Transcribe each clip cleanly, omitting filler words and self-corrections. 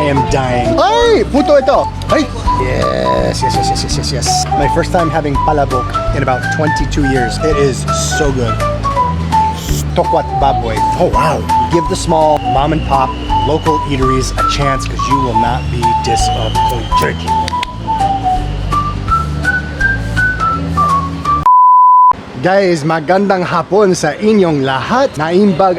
I am dying. Ay! Puto ito! Ay! Yes. My first time having palabok in about 22 years. It is so good. Tokwa't Baboy. Oh wow. Give the small mom and pop local eateries a chance because you will not be disappointed. Guys, magandang hapon sa inyong lahat. Naimbag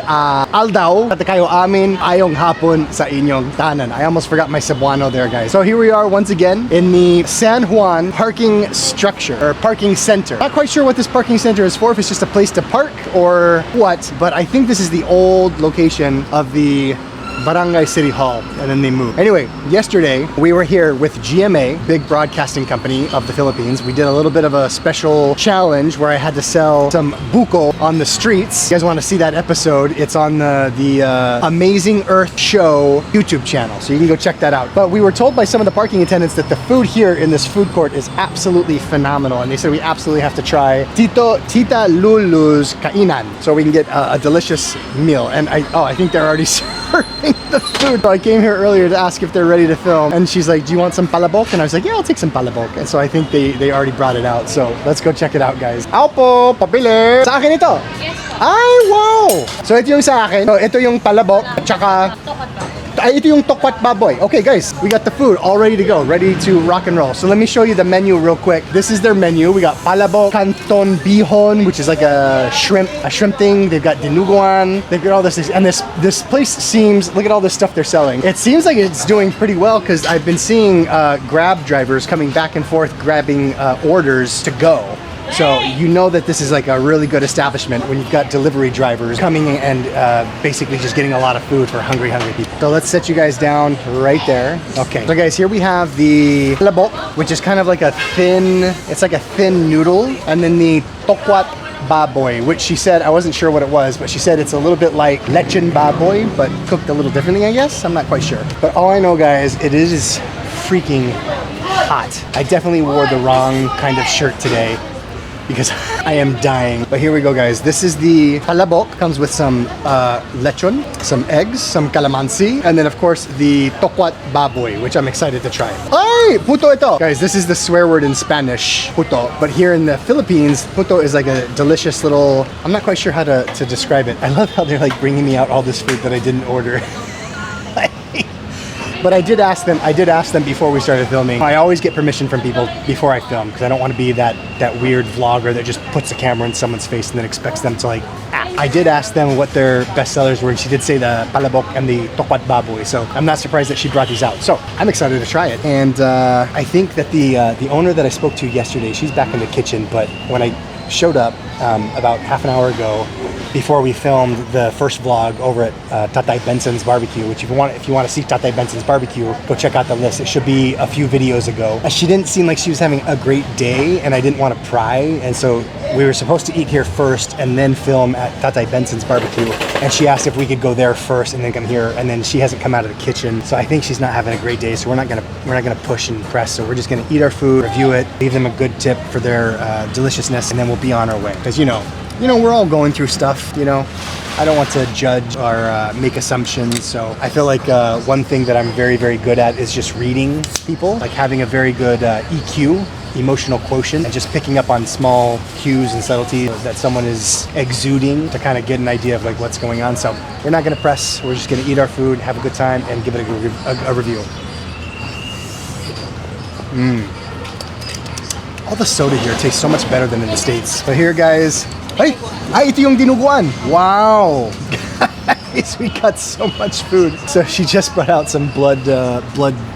aldaw at kayo amin ayong hapon sa inyong tanan. I almost forgot my Cebuano there, guys. So here we are once again in the San Juan parking structure or parking center. Not quite sure what this parking center is for, if it's just a place to park or what, but I think this is the old location of the Barangay City Hall, and then they moved. Anyway, yesterday we were here with GMA, big broadcasting company of the Philippines. We did a little bit of a special challenge where I had to sell some buko on the streets. You guys want to see that episode? It's on the Amazing Earth Show YouTube channel, so you can go check that out. But we were told by some of the parking attendants that the food here in this food court is absolutely phenomenal, and they said we absolutely have to try Tita Lulu's Kainan, so we can get a delicious meal. And I think they're already serving the food. So I came here earlier to ask if they're ready to film, and she's like, do you want some palabok? And I was like, yeah, I'll take some palabok. And so I think they already brought it out, so let's go check it out, guys. Alpo, pabili! Sa akin ito? Yes. Ay, wow! So ito yung sa akin. So, ito yung palabok, at saka ito yung Tokwa't Baboy. Okay, guys, we got the food all ready to go, ready to rock and roll. So let me show you the menu real quick. This is their menu. We got palabok, canton bihon, which is like a shrimp thing. They've got dinuguan. They've got all this, and this place seems, look at all this stuff they're selling. It seems like it's doing pretty well because I've been seeing Grab drivers coming back and forth grabbing orders to go. So you know that this is like a really good establishment when you've got delivery drivers coming in and basically just getting a lot of food for hungry people. So let's set you guys down right there. Okay. So guys, here we have the palabok, which is kind of like a thin, it's like a thin noodle. And then the Tokwa't Baboy, which she said, I wasn't sure what it was, but she said it's a little bit like lechon baboy, but cooked a little differently, I guess. I'm not quite sure. But all I know, guys, it is freaking hot. I definitely wore the wrong kind of shirt today, because I am dying. But here we go, guys. This is the palabok. Comes with some lechon, some eggs, some calamansi, and then of course the Tokwa't Baboy, which I'm excited to try. Ay! Puto ito! Guys, this is the swear word in Spanish, puto. But here in the Philippines, puto is like a delicious little, I'm not quite sure how to describe it. I love how they're like bringing me out all this food that I didn't order. But I did ask them before we started filming. I always get permission from people before I film because I don't want to be that weird vlogger that just puts a camera in someone's face and then expects them to like act. I did ask them what their best sellers were, and she did say the palabok and the Tokwa't Baboy, so I'm not surprised that she brought these out. So I'm excited to try it. And I think that the owner that I spoke to yesterday, she's back in the kitchen, but when I showed up about half an hour ago, before we filmed the first vlog over at Tatay Benson's Barbecue, which if you want to see Tatay Benson's Barbecue, go check out the list. It should be a few videos ago. She didn't seem like she was having a great day, and I didn't want to pry, and so we were supposed to eat here first and then film at Tatay Benson's Barbecue, and she asked if we could go there first and then come here, and then she hasn't come out of the kitchen, so I think she's not having a great day, so we're not gonna push and press, so we're just gonna eat our food, review it, leave them a good tip for their deliciousness, and then we'll be on our way. Because you know, we're all going through stuff, you know. I don't want to judge or make assumptions, so I feel like one thing that I'm very, very good at is just reading people, like having a very good EQ, emotional quotient, and just picking up on small cues and subtleties that someone is exuding to kind of get an idea of like what's going on. So we're not going to press, we're just going to eat our food, have a good time, and give it a review. All the soda here tastes so much better than in the States. So here, guys, ay, ito yung dinuguan. Wow. Guys, we got so much food. So she just brought out some blood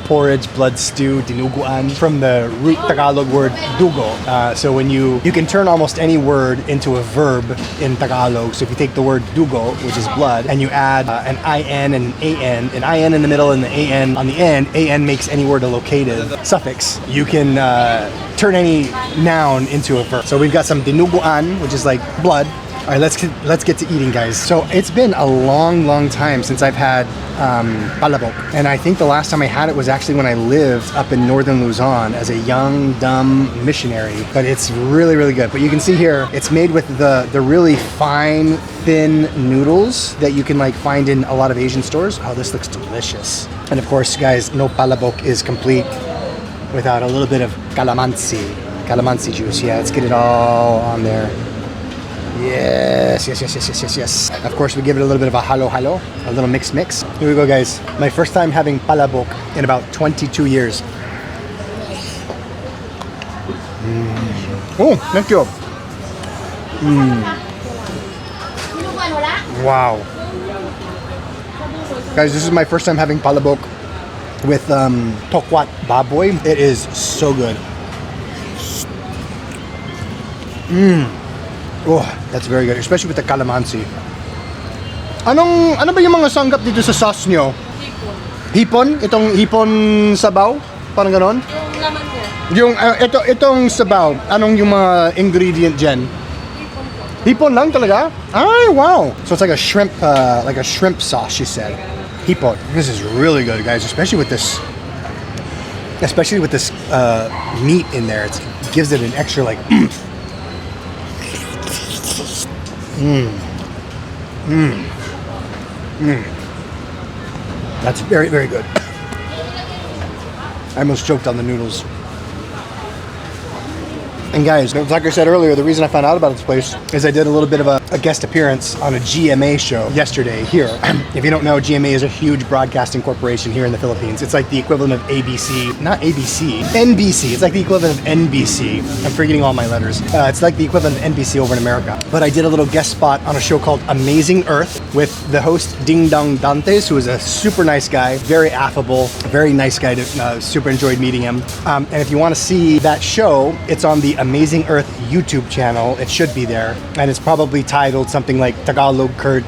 porridge, blood stew, dinuguan, from the root Tagalog word dugo. So when you can turn almost any word into a verb in Tagalog. So if you take the word dugo, which is blood, and you add an IN and an IN in the middle and the AN on the end, AN makes any word a locative suffix. You can turn any noun into a verb. So we've got some dinuguan, which is like blood. All right, let's get to eating, guys. So it's been a long time since I've had palabok, and I think the last time I had it was actually when I lived up in northern Luzon as a young, dumb missionary. But it's really good. But you can see here, it's made with the really fine, thin noodles that you can like find in a lot of Asian stores. Oh, this looks delicious. And of course, guys, no palabok is complete without a little bit of calamansi juice. Yeah, let's get it all on there. Yes. Of course, we give it a little bit of a halo, a little mix. Here we go, guys. My first time having palabok in about 22 years. Oh, thank you. Wow. Guys, this is my first time having palabok with Tokwa't Baboy. It is so good. Oh, that's very good, especially with the calamansi. Ano ba yung mga sanggap dito sa sauce nyo? Hipon? Itong hipon sabaw? Parang ganon? Yung laman niya. Itong sabaw, anong yung mga ingredient dyan? Hipon lang talaga? Ay, wow. So it's like a shrimp sauce, she said. Hipon. This is really good, guys, especially with this meat in there. It gives it an extra like That's very good. I almost choked on the noodles. And guys, like I said earlier, the reason I found out about this place is I did a little bit of a guest appearance on a GMA show yesterday here. If you don't know, GMA is a huge broadcasting corporation here in the Philippines. It's like the equivalent of ABC, not ABC, NBC. It's like the equivalent of NBC. I'm forgetting all my letters. It's like the equivalent of NBC over in America. But I did a little guest spot on a show called Amazing Earth with the host Ding Dong Dantes, who is a super nice guy, very affable, very nice guy. Super enjoyed meeting him. And if you want to see that show, it's on the Amazing Earth YouTube channel. It should be there, and it's probably titled something like Tagalog Kurt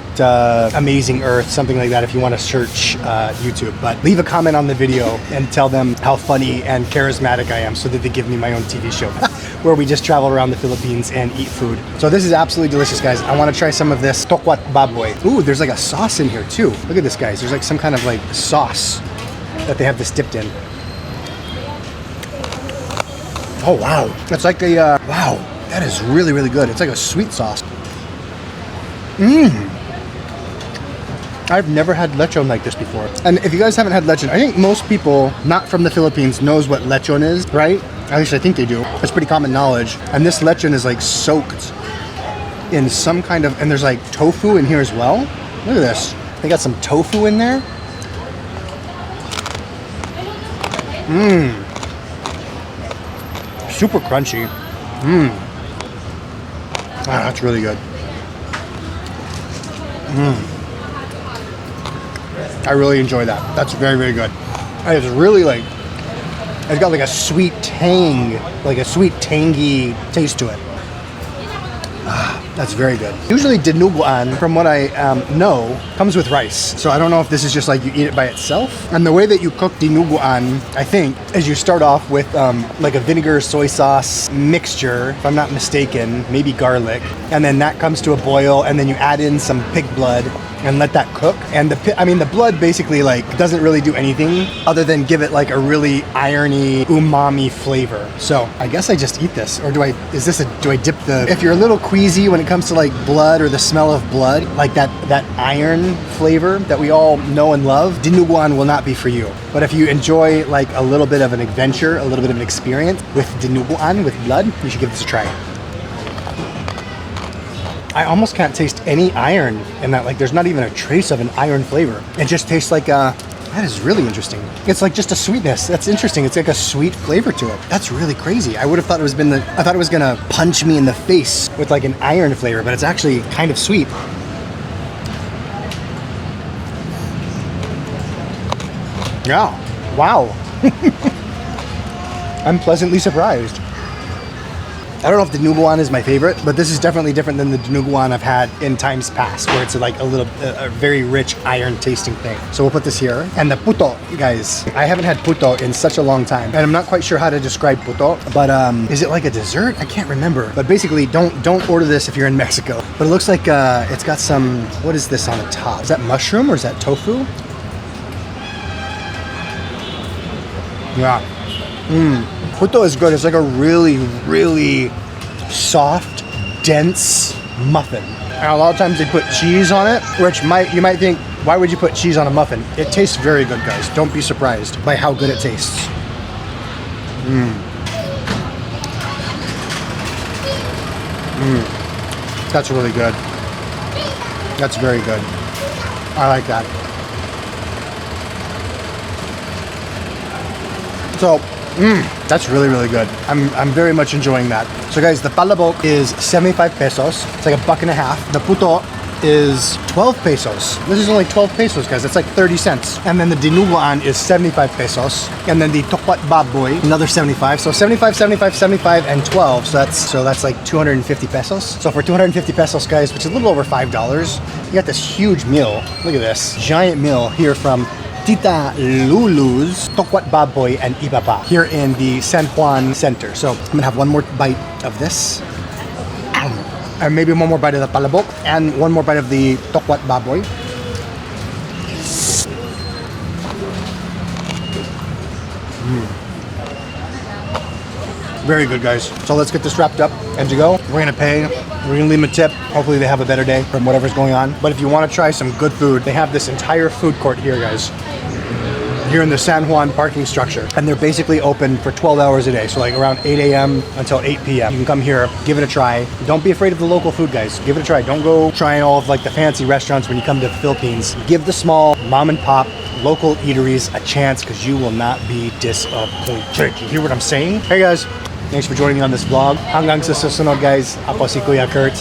Amazing Earth, something like that if you want to search YouTube. But leave a comment on the video and tell them how funny and charismatic I am so that they give me my own TV show where we just travel around the Philippines and eat food. So this is absolutely delicious, guys. I want to try some of this Tokwa't Baboy. Ooh, there's like a sauce in here too. Look at this, guys. There's like some kind of like sauce that they have this dipped in. Oh wow, it's like a wow, that is really good. It's like a sweet sauce. I've never had lechon like this before. And if you guys haven't had lechon, I think most people not from the Philippines knows what lechon is, right? At least I think they do. It's pretty common knowledge. And this lechon is like soaked in some kind of, and there's like tofu in here as well. Look at this. They got some tofu in there. Super crunchy. Ah, that's really good. I really enjoy that. That's very good. It's really like, it's got like a sweet tang, like a sweet tangy taste to it. That's very good. Usually dinuguan, from what I know, comes with rice. So I don't know if this is just like you eat it by itself. And the way that you cook dinuguan, I think, is you start off with like a vinegar soy sauce mixture, if I'm not mistaken, maybe garlic. And then that comes to a boil, and then you add in some pig blood and let that cook. And the blood basically like doesn't really do anything other than give it like a really irony umami flavor. So I guess I just eat this, or do I dip the, if you're a little queasy when it comes to like blood or the smell of blood, like that iron flavor that we all know and love, dinuguan will not be for you. But if you enjoy like a little bit of an adventure, a little bit of an experience with dinuguan, with blood, you should give this a try. I almost can't taste any iron in that. Like there's not even a trace of an iron flavor. It just tastes like that is really interesting. It's like just a sweetness. That's interesting. It's like a sweet flavor to it. That's really crazy. I would have thought I thought it was gonna punch me in the face with like an iron flavor, but it's actually kind of sweet. Yeah. Wow. I'm pleasantly surprised. I don't know if the dinuguan is my favorite, but this is definitely different than the dinuguan I've had in times past, where it's like a very rich iron tasting thing. So we'll put this here. And the puto, guys, I haven't had puto in such a long time, and I'm not quite sure how to describe puto, but is it like a dessert? I can't remember. But basically, don't order this if you're in Mexico. But it looks like it's got some, what is this on the top? Is that mushroom or is that tofu? Yeah. Puto is good. It's like a really, really soft, dense muffin. And a lot of times they put cheese on it, which you might think, why would you put cheese on a muffin? It tastes very good, guys. Don't be surprised by how good it tastes. That's really good. That's very good. I like that. So, that's really, really good. I'm very much enjoying that. So guys, the palabok is 75 pesos. It's like $1.50. The puto is 12 pesos. This is only 12 pesos, guys. That's like 30 cents. And then the dinuguan is 75 pesos. And then the Tokwa't Baboy, another 75. So 75, 75, 75, and 12. So that's like 250 pesos. So for 250 pesos, guys, which is a little over $5, you got this huge meal. Look at this giant meal here from Tita Lulu's Tokwa't Baboy and Iba Pa here in the San Juan Center. So I'm gonna have one more bite of this, and maybe one more bite of the palabok, and one more bite of the Tokwa't Baboy. Very good, guys. So let's get this wrapped up and to go. We're gonna pay. We're gonna leave them a tip. Hopefully they have a better day from whatever's going on. But if you want to try some good food, they have this entire food court here, guys. Here in the San Juan parking structure. And they're basically open for 12 hours a day. So like around 8 a.m. until 8 p.m. You can come here, give it a try. Don't be afraid of the local food, guys. Give it a try. Don't go trying all of like the fancy restaurants when you come to the Philippines. Give the small mom and pop local eateries a chance, because you will not be disappointed. You hear what I'm saying? Hey guys, thanks for joining me on this vlog. Hanggang sa susunod, guys. Ako si Kuya Kurt.